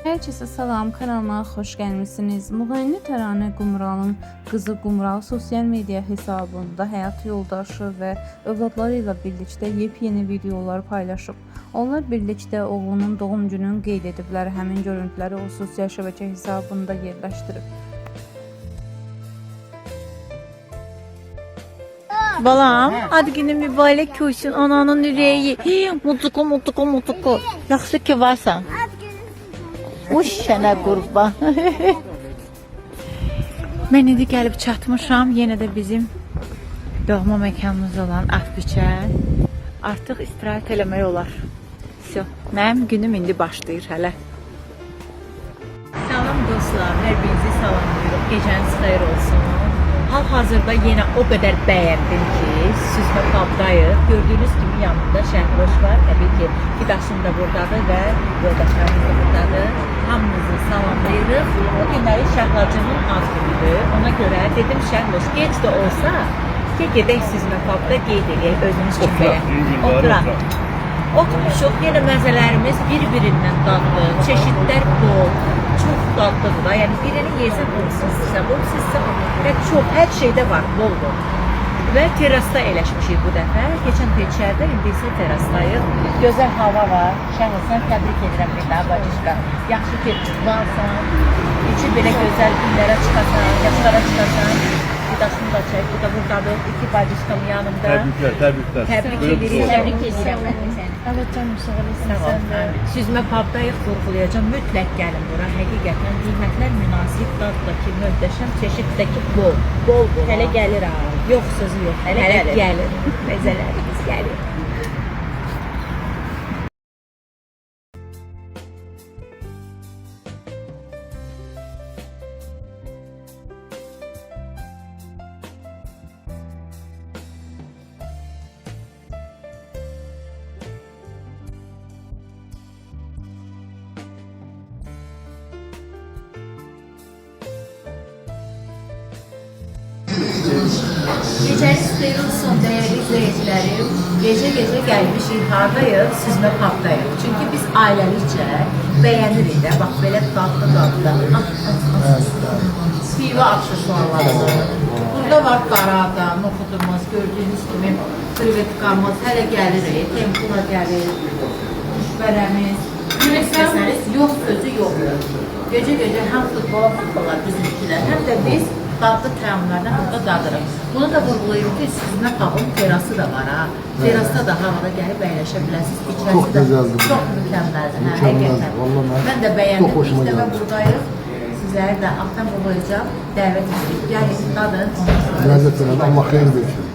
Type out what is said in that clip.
Herkese salam, kanalıma hoş gelmişsiniz. Müğənni Təranə Qumralın qızı Qumral sosyal medya hesabında həyat yoldaşı və övladlarıyla birlikdə yepyeni videolar paylaşıb. Onlar birlikdə oğlunun doğum gününü qeyd ediblər. Həmin görüntüləri o sosial şəbəkə hesabında yerləşdirib. Balam, ad günün mübarək olsun, ananın ürəyi. Mutluqu. Yaxşı ki varsan. Uş sənə qurban. Mən indi gəlib çatmışam, yenə də bizim doğma məkanımız olan Afbiçə. Artıq istirahət eləmək olar. Mənim günüm indi başlayır hələ. Salam dostlar, hər birinizi salamlayırıq. Gecəniz xeyir olsun. Hal-hazırda yenə o qədər bəyəndim ki, süzmə qabdayıq. Gördüyünüz kimi yanımda Şəhroş var. Təbii ki, Fidaşım da buradadır və yoldaşlarımız da buradadır. Hamınızı salamlayırıq. O günləri Şəhlacının az günüdür. Ona görə dedim Şəhroş, geç də olsa ki, gedək süzmə qabda qeyd edək özünüz kimi. Oturaq. Oturmuşuq, yenə məzələrimiz bir-birindən dadlı, çeşidlər bol, çox dadlıdır da. Yəni birini yesən olsunsa, və çox, hər şeydə var, bol-bol. Və terasda eləşmişik bu dəfə. Keçən peçərdə, indi isə terasdayıq. Gözəl hava var. Şəhər, sən təbrik edirəm bir daha bacışqa. Yaxşı ki, varsan, içi belə gözəl günlərə çıxasan, yaşlara çıxasan. Fidaşını da çək, bu da buradadır. İki bacışqam yanımda. Təbriklər. Təbrik edirəm. Təbrik edirəm mən də səni. Evet canım, sağ olasın. Süzmə pubdayıq, vurğulayacağım. Mütləq gəlin bura. Həqiqətən qiymətlər münasib, daddakı, möhtəşəm, çeşiddəki bol. Hələ gəlir ha. Yox sözü yox. Hələ gəlir. Məzələrimiz gəlir. Gecəniz xeyir olsun dəyərli izləyicilərim. Gecə gəlmişik, hardayıq? Süzmə pubdayıq. Çünki biz ailəlikcə bəyənirik də. Bax, belə dadlı. Pivə aksesuarlarımız. Burada var qarada, noxudumuz, gördüyünüz kimi krevetkamız. Hələ gəlirik, tempura gəlir, müşbərəmiz. Görəsəniz, yox sözü yoxdur. Gecə həm futbola bizimkilər, həm də biz dadlı təamlardan burada dadırıq. Bunu da vurğulayım ki, süzmə pubun terası da var ha. Terasda da havada gəlib əyləşə bilərsiniz. Çox gözəldir. Çox mükəmməldir. Həqiqətən. Mən də bəyəndim. İlk dəfə buradayıq. Sizləri də altdan vurğulayacağım. Dəvət edirik. Yəni dadın. Ləzzət elədi, Allah xeyir versin.